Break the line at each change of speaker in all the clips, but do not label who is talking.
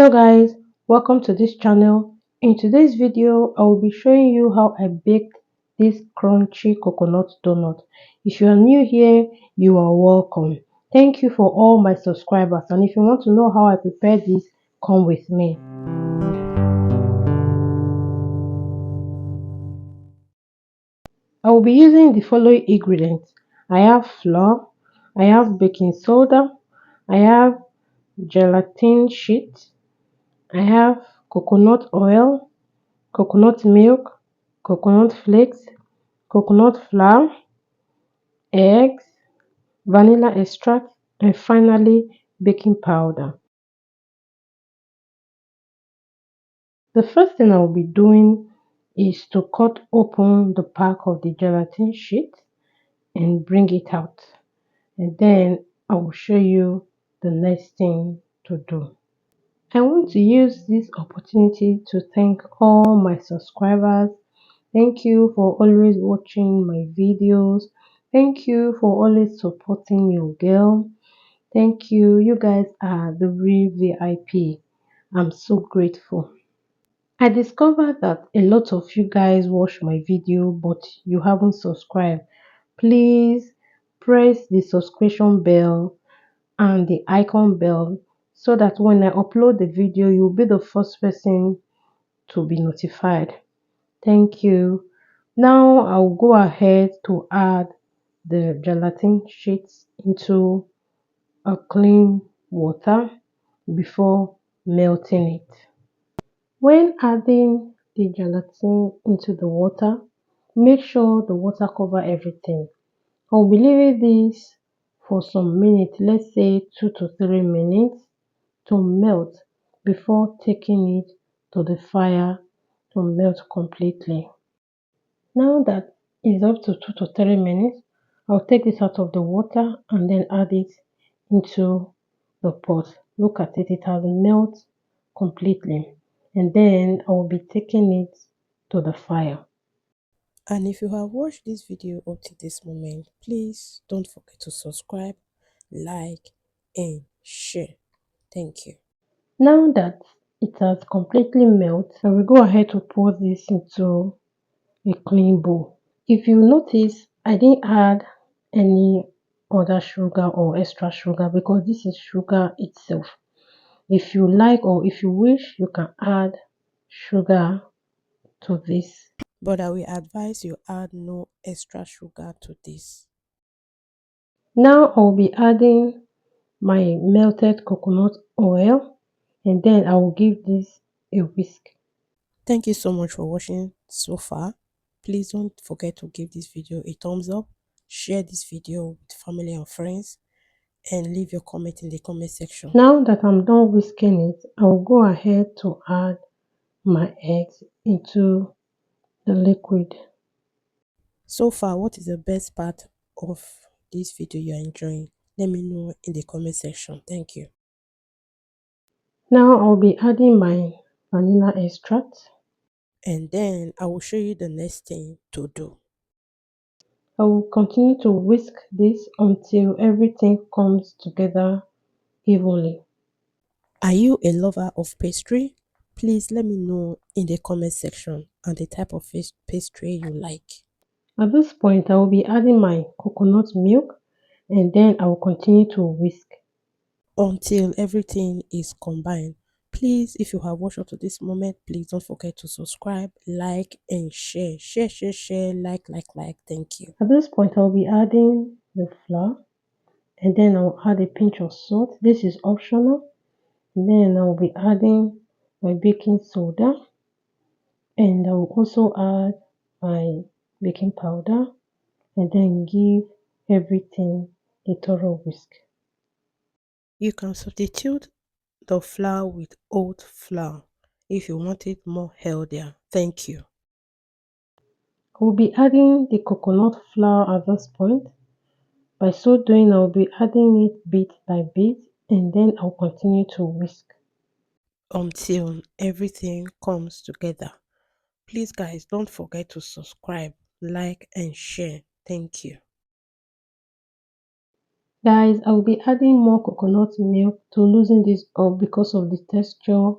Hello guys, welcome to this channel. In today's video, I will be showing you how I baked this crunchy coconut donut. If you are new here, you are welcome. Thank you for all my subscribers, and if you want to know how I prepare this, come with me. I will be using the following ingredients. I have flour, I have baking soda, I have gelatin sheet, I have coconut oil, coconut milk, coconut flakes, coconut flour, eggs, vanilla extract, and finally baking powder. The first thing I will be doing is to cut open the pack of the gelatin sheet and bring it out. And then I will show you the next thing to do. I want to use this opportunity to thank all my subscribers. Thank you for always watching my videos. Thank you for always supporting your girl. Thank you. You guys are the real VIP. I'm so grateful. I discovered that a lot of you guys watch my video but you haven't subscribed. Please press the subscription bell and the icon bell so that when I upload the video, you'll be the first person to be notified. Thank you. Now I'll go ahead to add the gelatin sheets into a clean water before melting it. When adding the gelatin into the water, make sure the water cover everything. I'll be leaving this for some minutes, let's say 2 to 3 minutes to melt before taking it to the fire to melt completely. Now that it's up to 2 to 3 minutes, I'll take this out of the water and then add it into the pot. Look at it, it has melted completely. And then I will be taking it to the fire.
And if you have watched this video up to this moment, please don't forget to subscribe, like, and share. Thank you.
Now that it has completely melted, I will go ahead to pour this into a clean bowl. If you notice, I didn't add any other sugar or extra sugar because this is sugar itself. If you like or if you wish, you can add sugar to this.
But I will advise you add no extra sugar to this.
Now I'll be adding my melted coconut oil and then I will give this a whisk.
Thank you so much for watching so far. Please don't forget to give this video a thumbs up, share this video with family and friends, and leave your comment in the comment section.
Now that I'm done whisking it, I'll go ahead to add my eggs into the liquid.
So far, what is the best part of this video you're enjoying? Let me know in the comment section. Thank you.
Now I'll be adding my vanilla extract.
And then I will show you the next thing to do.
I will continue to whisk this until everything comes together evenly.
Are you a lover of pastry? Please let me know in the comment section and the type of pastry you like.
At this point, I will be adding my coconut milk and then I will continue to whisk.
Until everything is combined. Please, if you have watched up to this moment, please don't forget to subscribe, like, and share. Share, like. Thank you.
At this point, I will be adding the flour and then I'll add a pinch of salt. This is optional. And then I'll be adding my baking soda and I will also add my baking powder and then give everything a thorough whisk.
You can substitute the flour with oat flour if you want it more healthier. Thank you.
I will be adding the coconut flour at this point. By so doing, I will be adding it bit by bit and then I'll continue to whisk.
Until everything comes together. Please, guys, don't forget to subscribe, like, and share. Thank you.
Guys, I will be adding more coconut milk to loosen this up because of the texture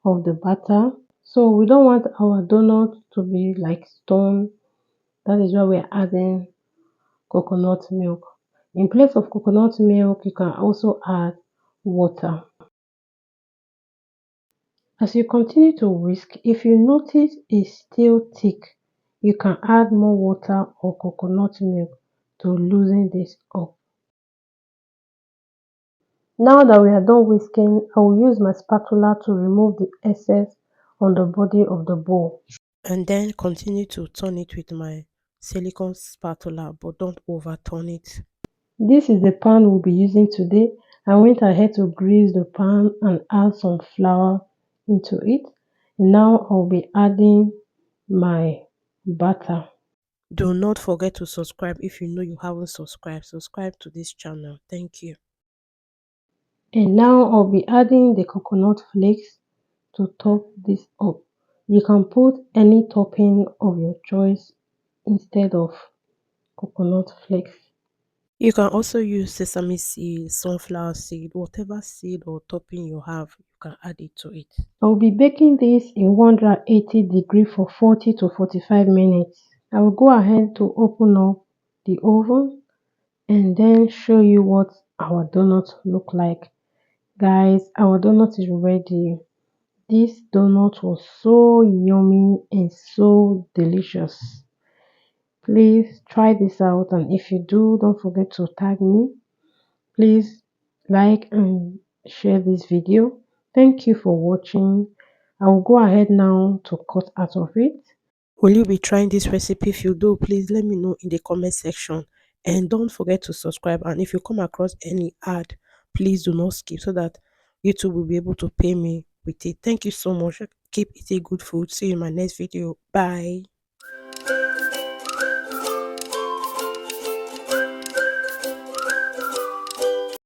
of the batter. So we don't want our donut to be like stone. That is why we're adding coconut milk. In place of coconut milk, you can also add water. As you continue to whisk, if you notice it's still thick, you can add more water or coconut milk to loosen this up. Now that we are done whisking, I will use my spatula to remove the excess on the body of the bowl.
And then continue to turn it with my silicone spatula, but don't overturn it.
This is the pan we'll be using today. I went ahead to grease the pan and add some flour into it. And now I'll be adding my butter.
Do not forget to subscribe if you know you haven't subscribed. Subscribe to this channel. Thank you.
And now I'll be adding the coconut flakes to top this up. You can put any topping of your choice instead of coconut flakes.
You can also use sesame seed, sunflower seed, whatever seed or topping you have, you can add it to it.
I'll be baking this in 180 degree for 40 to 45 minutes. I will go ahead to open up the oven and then show you what our donut look like. Guys, our donut is ready. This donut was so yummy and so delicious. Please try this out, and if you do, don't forget to tag me. Please like and share this video. Thank you for watching. I will go ahead now to cut out of it.
Will you be trying this recipe? If you do, please let me know in the comment section. And don't forget to subscribe. And if you come across any ad, please do not skip so that YouTube will be able to pay me with it. Thank you so much. Keep eating good food. See you in my next video. Bye.